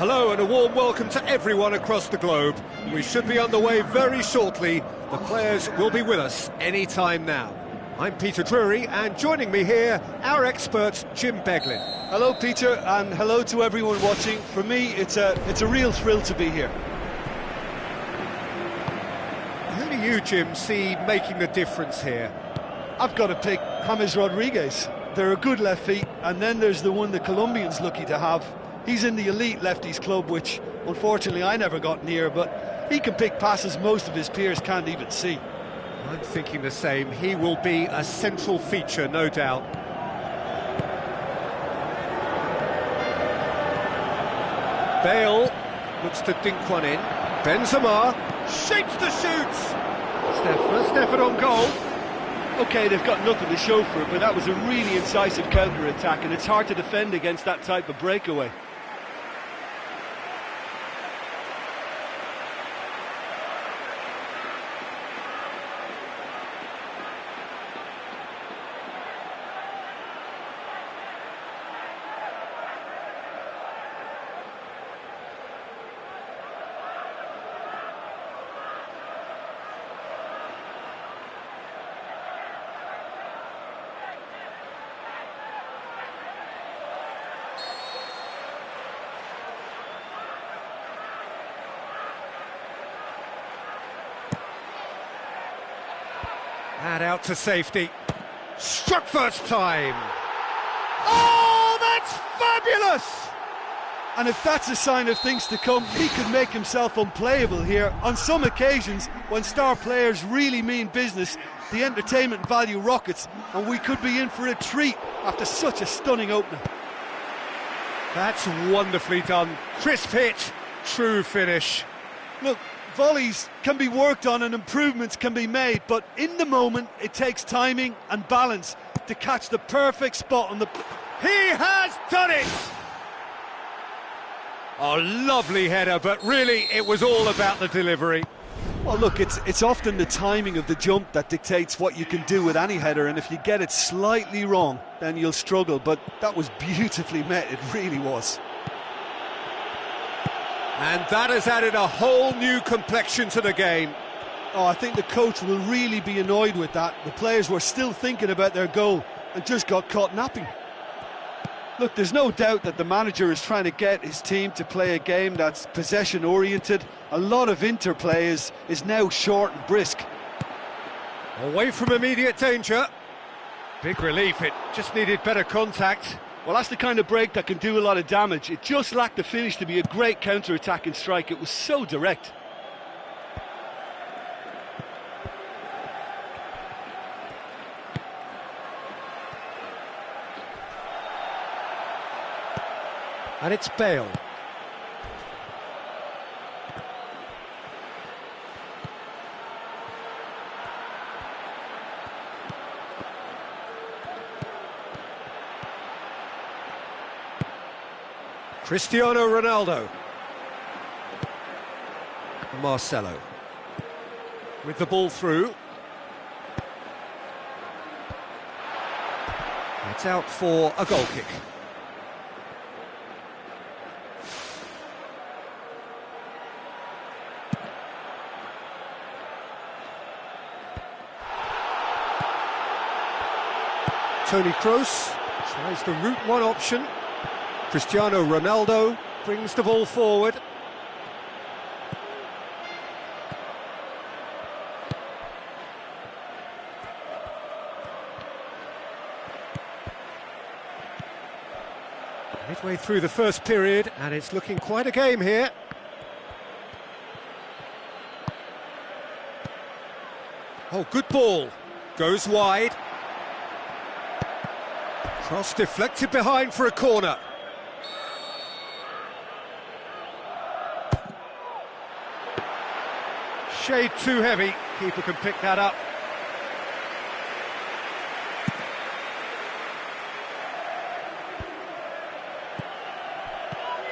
Hello and a warm welcome to everyone across the globe. We should be underway very shortly. The players will be with us any time now. I'm Peter Drury, and joining me here, our expert Jim Beglin. Hello Peter, and hello to everyone watching. For me, it's a real thrill to be here. Who do you, Jim, see making the difference here? I've got to pick James Rodriguez. They're a good left feet, and then there's the one the Colombian's lucky to have. He's in the elite lefties club, which unfortunately I never got near, but he can pick passes most of his peers can't even see. I'm thinking the same. He will be a central feature, no doubt. Bale looks to dink one in. Benzema shapes the shoot. Stefford on goal. OK, they've got nothing to show for it, but that was a really incisive counter-attack, and it's hard to defend against that type of breakaway. And out to safety. Struck first time. Oh, that's fabulous! And if that's a sign of things to come, he could make himself unplayable here. On some occasions, when star players really mean business, the entertainment value rockets, and we could be in for a treat after such a stunning opener. That's wonderfully done. Crisp hit, true finish. Look, volleys can be worked on and improvements can be made, but in the moment it takes timing and balance to catch the perfect spot on the... He has done it! Oh, lovely header, but really it was all about the delivery. Well, look, it's often the timing of the jump that dictates what you can do with any header, and if you get it slightly wrong, then you'll struggle, but that was beautifully met, it really was. And that has added a whole new complexion to the game. Oh, I think the coach will really be annoyed with that. The players were still thinking about their goal and just got caught napping. Look, there's no doubt that the manager is trying to get his team to play a game that's possession-oriented. A lot of interplay is now short and brisk. Away from immediate danger. Big relief, it just needed better contact. Well, that's the kind of break that can do a lot of damage. It just lacked the finish to be a great counter-attacking strike. It was so direct. And it's Bale. Cristiano Ronaldo. Marcelo. With the ball through. It's out for a goal kick. Toni Kroos tries the route one option. Cristiano Ronaldo brings the ball forward. Midway through the first period, and it's looking quite a game here. Oh, good ball. Goes wide. Cross deflected behind for a corner. Shade too heavy. Keeper can pick that up.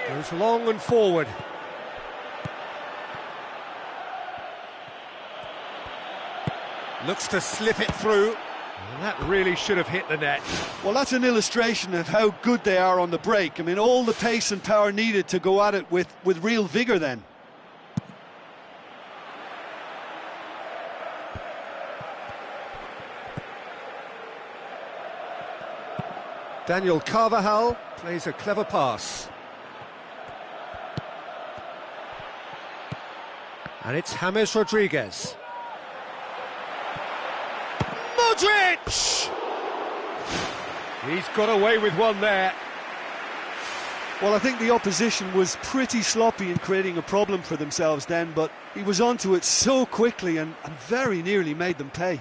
Goes long and forward. Looks to slip it through. And that really should have hit the net. Well, that's an illustration of how good they are on the break. I mean, all the pace and power needed to go at it with real vigour then. Daniel Carvajal plays a clever pass. And it's James Rodriguez. Modric! He's got away with one there. Well, I think the opposition was pretty sloppy in creating a problem for themselves then, but he was onto it so quickly and very nearly made them pay.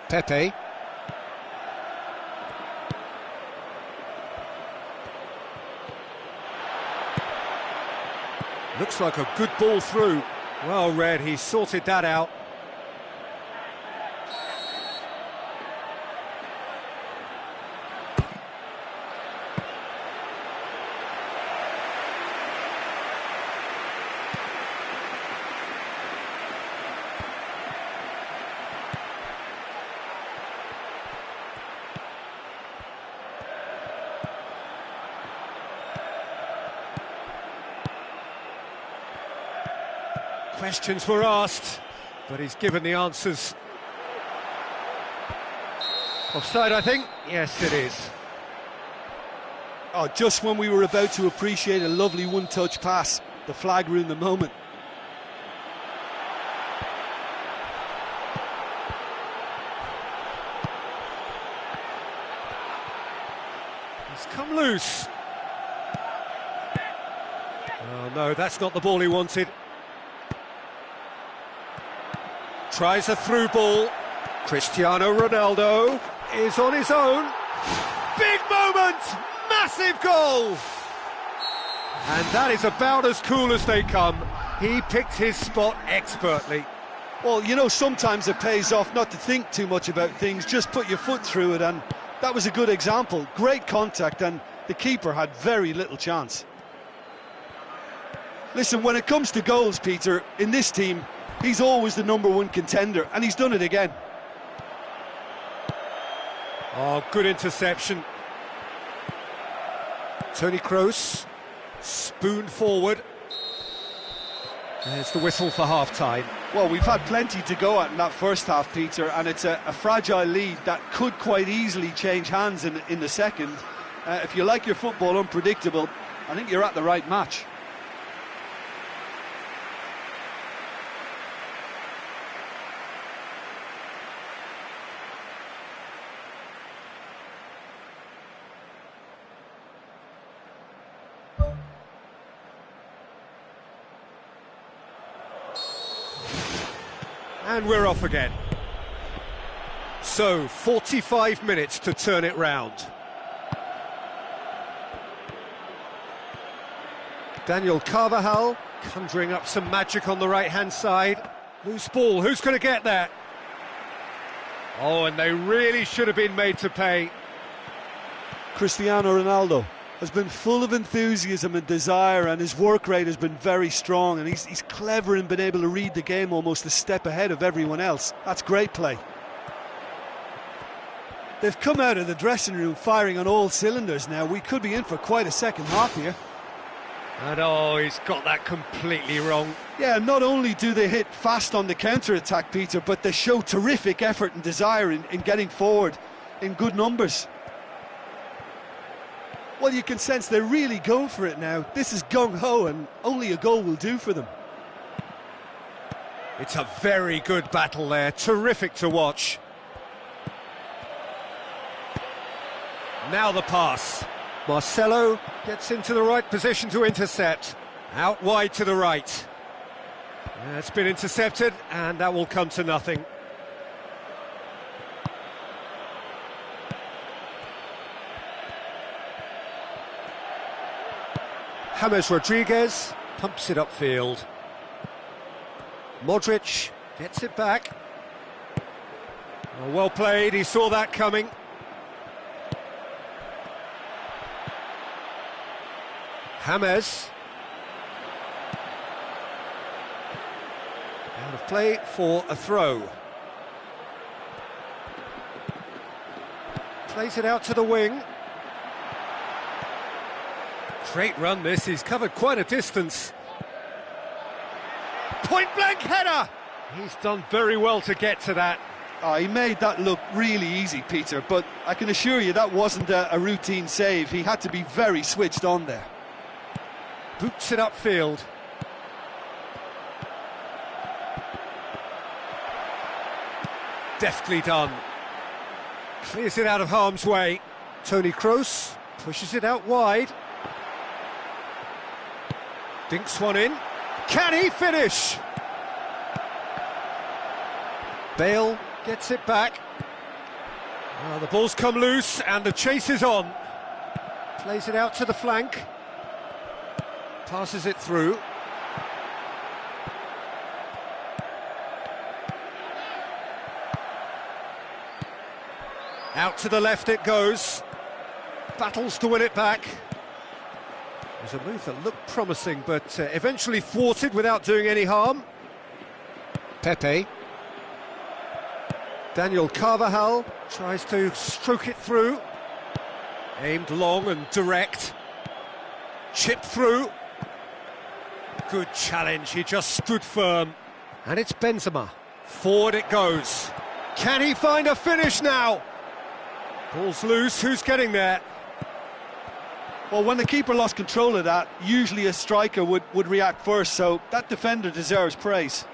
Pepe. Looks like a good ball through. Well read, he sorted that out. Questions were asked, but he's given the answers. Offside, I think? Yes, it is. Oh, just when we were about to appreciate a lovely one-touch pass, the flag ruined the moment. He's come loose. Oh no, that's not the ball he wanted. Tries a through ball. Cristiano Ronaldo is on his own. Big moment! Massive goal! And that is about as cool as they come. He picked his spot expertly. Well, you know, sometimes it pays off not to think too much about things, just put your foot through it, and that was a good example. Great contact, and the keeper had very little chance. Listen, when it comes to goals, Peter, in this team, he's always the #1 contender, and he's done it again. Oh, good interception. Toni Kroos, spoon forward. There's the whistle for half-time. Well, we've had plenty to go at in that first half, Peter, and it's a fragile lead that could quite easily change hands in the second. If you like your football unpredictable, I think you're at the right match. And we're off again. So, 45 minutes to turn it round. Daniel Carvajal conjuring up some magic on the right-hand side. Loose ball, who's going to get that? Oh, and they really should have been made to pay. Cristiano Ronaldo has been full of enthusiasm and desire, and his work rate has been very strong, and he's clever in being able to read the game almost a step ahead of everyone else. That's great play. They've come out of the dressing room firing on all cylinders now. We could be in for quite a second half here. And oh, he's got that completely wrong. Yeah, not only do they hit fast on the counter-attack, Peter, but they show terrific effort and desire in getting forward in good numbers. Well, you can sense they're really going for it now. This is gung-ho, and only a goal will do for them. It's a very good battle there, terrific to watch. Now the pass. Marcelo gets into the right position to intercept. Out wide to the right. It's been intercepted, and that will come to nothing. James Rodriguez pumps it upfield. Modric gets it back. Oh, well played, he saw that coming. James. Out of play for a throw. Plays it out to the wing. Great run this, he's covered quite a distance. Point-blank header! He's done very well to get to that. Oh, he made that look really easy, Peter, but I can assure you that wasn't a routine save. He had to be very switched on there. Boots it upfield. Deftly done. Clears it out of harm's way. Toni Kroos pushes it out wide. Dinks one in. Can he finish? Bale gets it back. The ball's come loose and the chase is on. Plays it out to the flank. Passes it through. Out to the left it goes. Battles to win it back. It was a move that looked promising, but eventually thwarted without doing any harm. Pepe. Daniel Carvajal tries to stroke it through. Aimed long and direct. Chipped through. Good challenge, he just stood firm. And it's Benzema. Forward it goes. Can he find a finish now? Ball's loose, who's getting there? Well, when the keeper lost control of that, usually a striker would react first, so that defender deserves praise.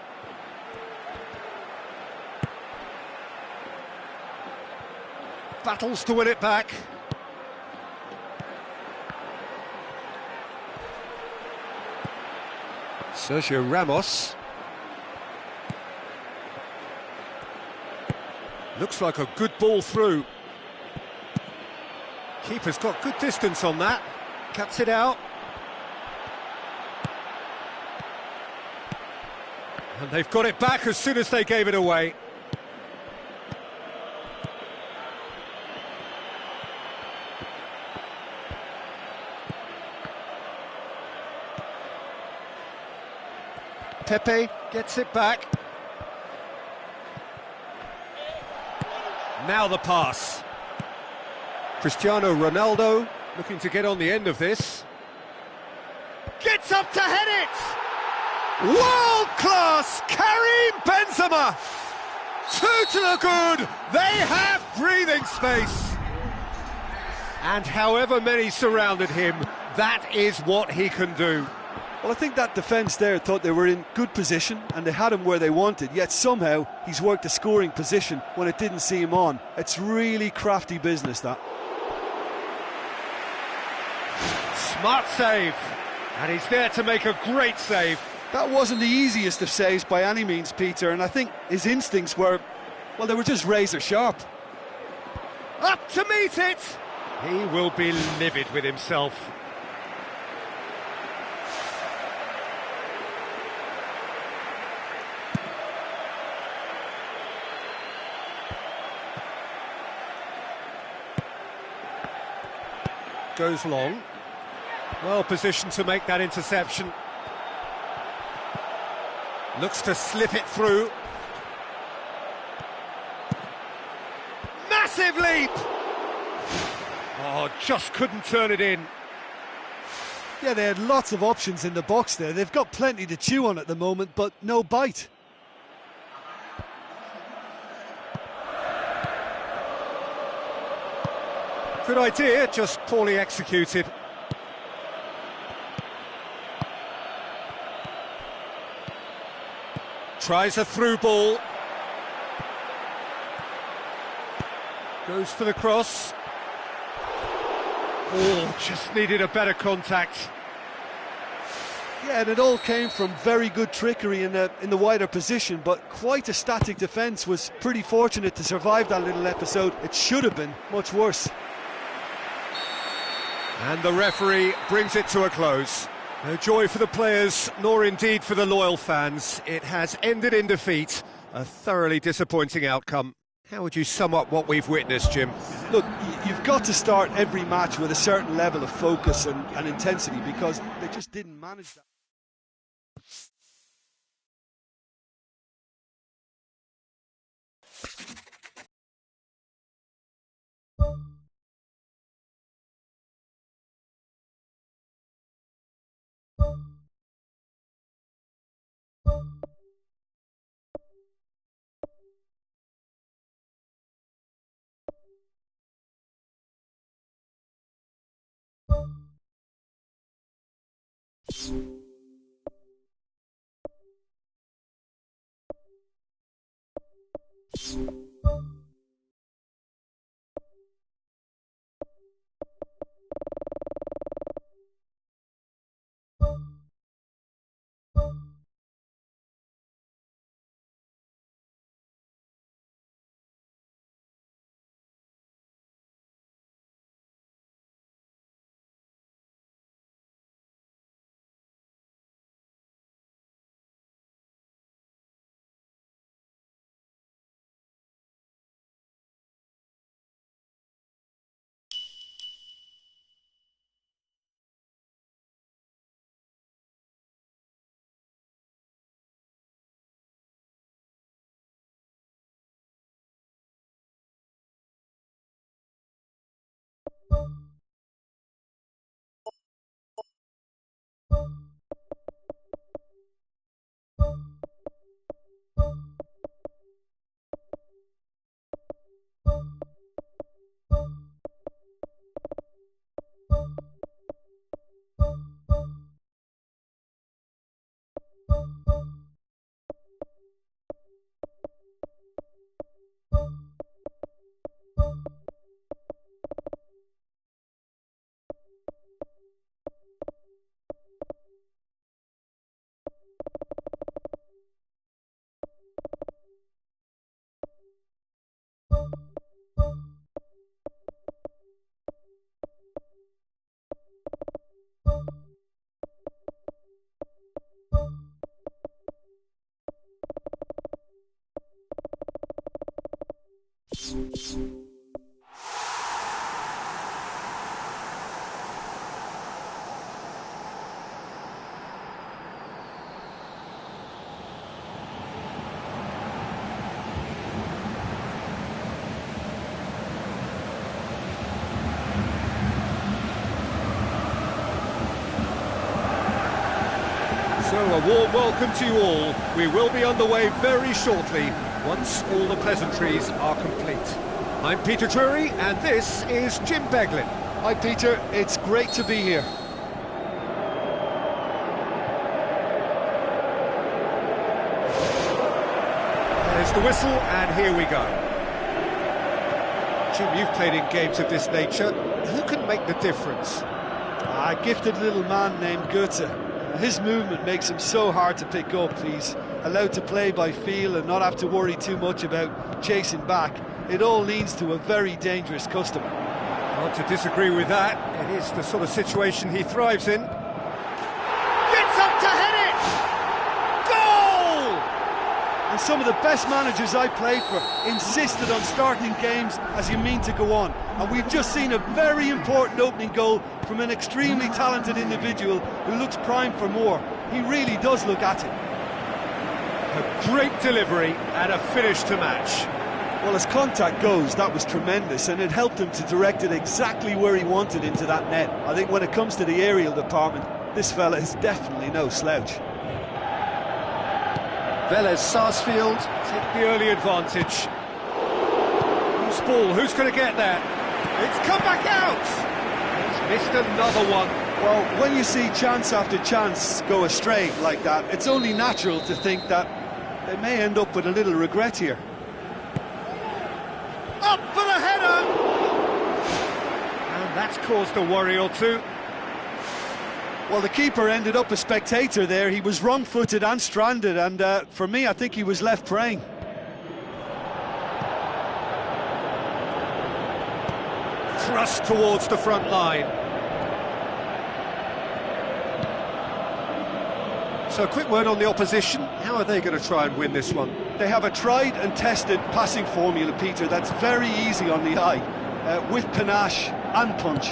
Battles to win it back. Sergio Ramos. Looks like a good ball through. Keeper's got good distance on that. Cuts it out. And they've got it back as soon as they gave it away. Pepe gets it back. Now the pass. Cristiano Ronaldo looking to get on the end of this. Gets up to head it! World class! Karim Benzema! Two to the good! They have breathing space! And however many surrounded him, that is what he can do. Well, I think that defence there thought they were in good position and they had him where they wanted, yet somehow he's worked a scoring position when it didn't see him on. It's really crafty business, that. Smart save, and he's there to make a great save. That wasn't the easiest of saves by any means, Peter, and I think his instincts were, well, they were just razor sharp. Up to meet it! He will be livid with himself. Goes long. Well positioned to make that interception. Looks to slip it through. Massive leap! Oh, just couldn't turn it in. Yeah, they had lots of options in the box there. They've got plenty to chew on at the moment, but no bite. Good idea, just poorly executed. Tries a through ball. Goes for the cross. Oh, just needed a better contact. Yeah, and it all came from very good trickery in the wider position, but quite a static defence. Was pretty fortunate to survive that little episode. It should have been much worse. And the referee brings it to a close. No joy for the players, nor indeed for the loyal fans. It has ended in defeat. A thoroughly disappointing outcome. How would you sum up what we've witnessed, Jim? Look, you've got to start every match with a certain level of focus and intensity, because they just didn't manage that. So a warm welcome to you all. We will be underway very shortly, once all the pleasantries are complete. I'm Peter Drury, and this is Jim Beglin. Hi Peter, it's great to be here. There's the whistle, and here we go. Jim, you've played in games of this nature. Who can make the difference? A gifted little man named Goethe. His movement makes him so hard to pick up. He's allowed to play by feel and not have to worry too much about chasing back. It all leads to a very dangerous customer. Hard to disagree with that. It is the sort of situation he thrives in. Gets up to head it! Goal! And some of the best managers I played for insisted on starting games as you mean to go on. And we've just seen a very important opening goal from an extremely talented individual who looks primed for more. He really does look at it. A great delivery and a finish to match. Well, as contact goes, that was tremendous, and it helped him to direct it exactly where he wanted into that net. I think when it comes to the aerial department, this fella is definitely no slouch. Velez Sarsfield take the early advantage. Who's ball? Who's going to get there? It's come back out! He's missed another one. Well, when you see chance after chance go astray like that, it's only natural to think that they may end up with a little regret here. Up for the header! And that's caused a worry or two. Well, the keeper ended up a spectator there. He was wrong-footed and stranded, and for me, I think he was left praying. Thrust towards the front line. So a quick word on the opposition. How are they going to try and win this one? They have a tried and tested passing formula, Peter, that's very easy on the eye, with panache and punch.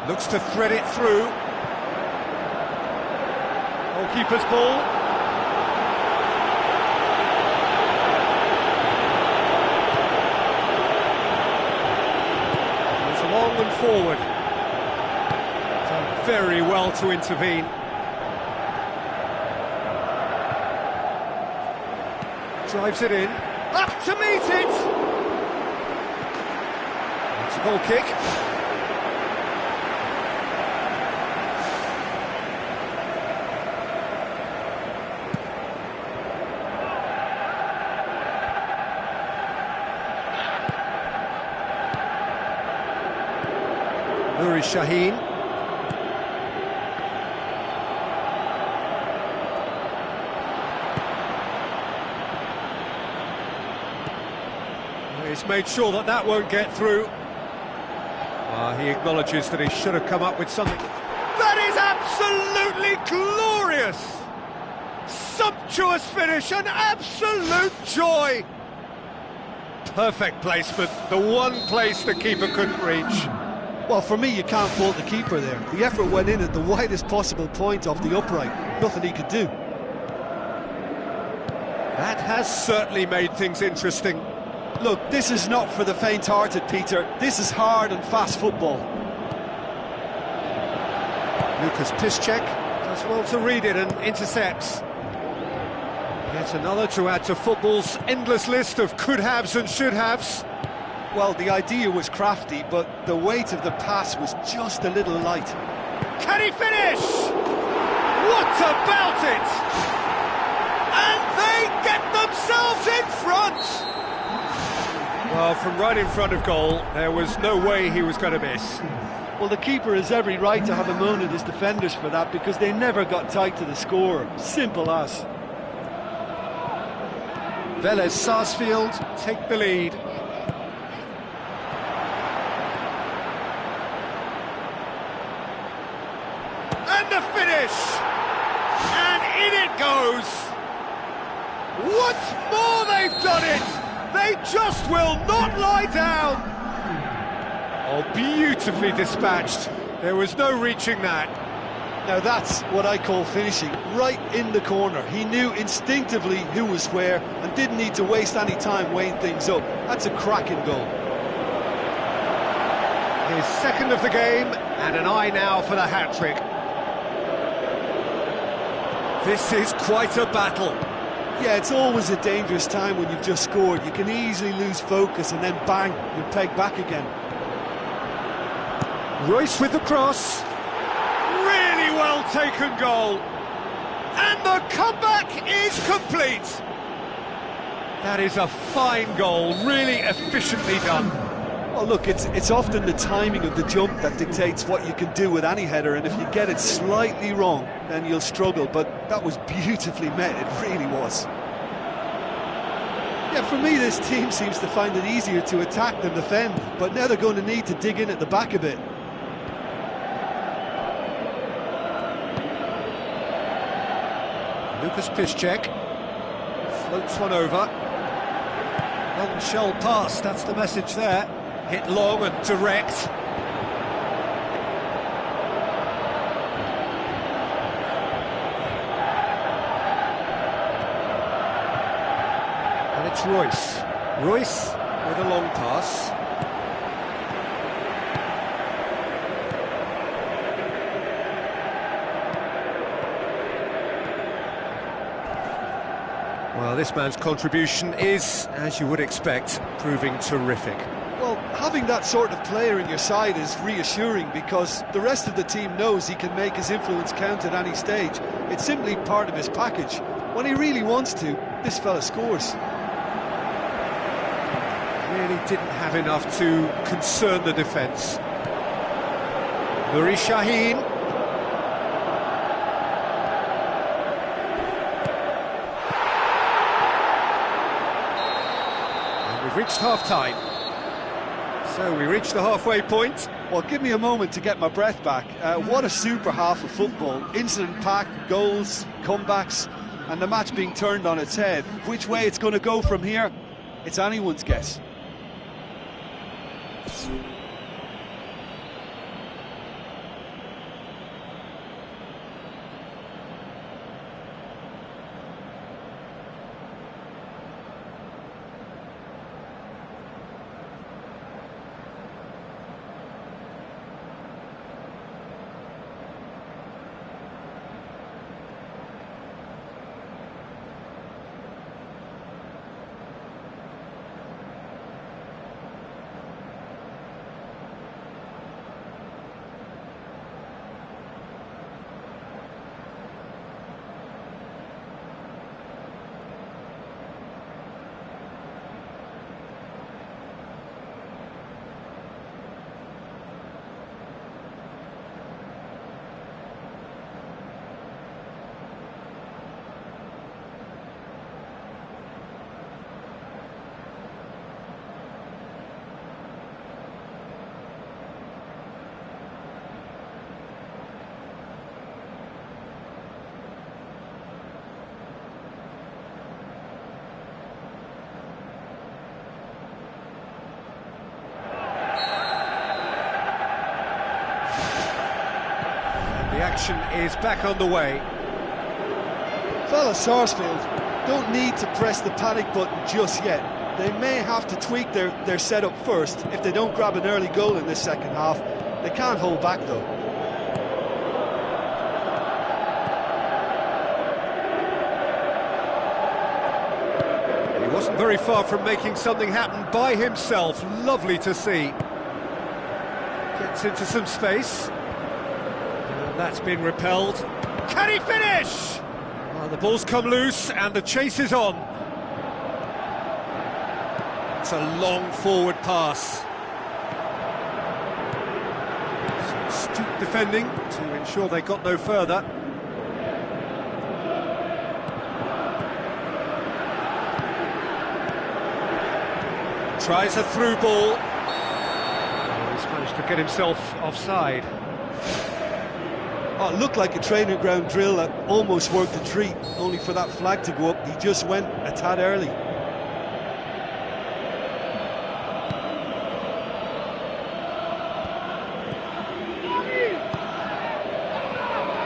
Looks to thread it through. Goalkeeper's ball. Goes long and forward. Done very well to intervene. Drives it in. Up to meet it! It's a goal kick. Nuri Shaheen. He's made sure that that won't get through. He acknowledges that he should have come up with something. That is absolutely glorious! Sumptuous finish, an absolute joy! Perfect placement, the one place the keeper couldn't reach. Well, for me, you can't fault the keeper there. The effort went in at the widest possible point off the upright. Nothing he could do. That has certainly made things interesting. Look, this is not for the faint-hearted, Peter. This is hard and fast football. Lucas Piszczek does well to read it and intercepts. Yet another to add to football's endless list of could-haves and should-haves. Well, the idea was crafty, but the weight of the pass was just a little light. Can he finish? What about it? And they get themselves in front! Well, from right in front of goal, there was no way he was going to miss. Well, the keeper has every right to have a moan at his defenders for that, because they never got tight to the score. Simple as. Velez Sarsfield take the lead. And the finish! And in it goes! Once more they've done it! They just will not lie down! Oh, beautifully dispatched. There was no reaching that. Now that's what I call finishing, right in the corner. He knew instinctively who was where and didn't need to waste any time weighing things up. That's a cracking goal. His second of the game, and an eye now for the hat-trick. This is quite a battle. Yeah, it's always a dangerous time when you've just scored. You can easily lose focus and then bang, you're pegged back again. Royce with the cross. Really well taken goal. And the comeback is complete. That is a fine goal, really efficiently done. Well, look, it's often the timing of the jump that dictates what you can do with any header, and if you get it slightly wrong, then you'll struggle, but that was beautifully met, it really was. Yeah, for me, this team seems to find it easier to attack than defend, but now they're going to need to dig in at the back a bit. Lucas Piszczek floats one over. Long shell pass, that's the message there. Hit long and direct. And it's Royce. Royce with a long pass. Well, this man's contribution is, as you would expect, proving terrific. Well, having that sort of player in your side is reassuring because the rest of the team knows he can make his influence count at any stage. It's simply part of his package. When he really wants to, this fella scores. Really didn't have enough to concern the defence. Nuri Sahin. We've reached half-time, so we reach the halfway point. Well, give me a moment to get my breath back. What a super half of football. Incident-packed, goals, comebacks, and the match being turned on its head. Which way it's going to go from here, it's anyone's guess. The action is back on the way. Fella Sarsfield don't need to press the panic button just yet. They may have to tweak their setup first if they don't grab an early goal in this second half. They can't hold back though. He wasn't very far from making something happen by himself. Lovely to see. Gets into some space. That's been repelled. Can he finish? Well, the ball's come loose and the chase is on. It's a long forward pass. Some astute defending to ensure they got no further. Tries a through ball. He's managed to get himself offside. Oh, it looked like a training ground drill that almost worked a treat, only for that flag to go up. He just went a tad early.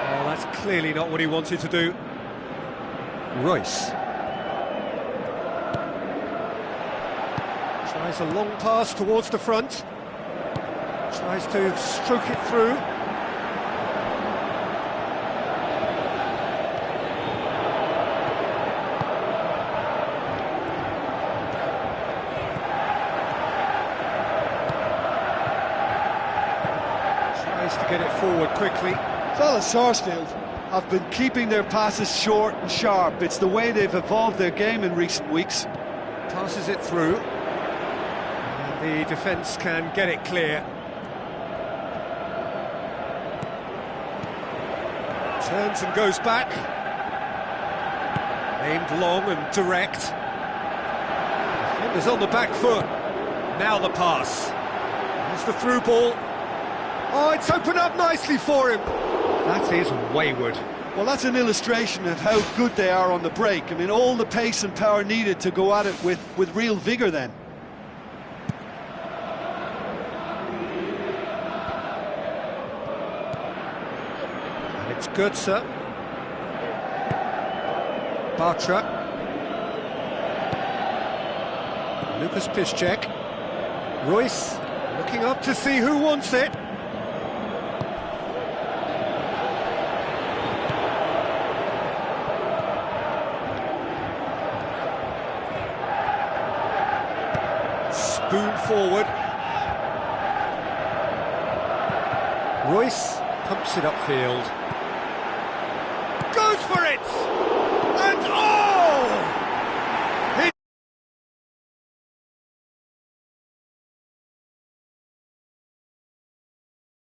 Oh, that's clearly not what he wanted to do. Royce. Tries a long pass towards the front. Tries to stroke it through. To get it forward quickly. Fella Sarsfield have been keeping their passes short and sharp. It's the way they've evolved their game in recent weeks. Passes it through. And the defence can get it clear. Turns and goes back. Aimed long and direct. Defenders on the back foot. Now the pass. There's the through ball. Oh, it's opened up nicely for him. That is wayward. Well, that's an illustration of how good they are on the break. I mean, all the pace and power needed to go at it with real vigour then. And it's good, sir. Bartra. Lucas Piszczek. Royce looking up to see who wants it. Spoon forward. Royce pumps it upfield. Goes for it! And oh!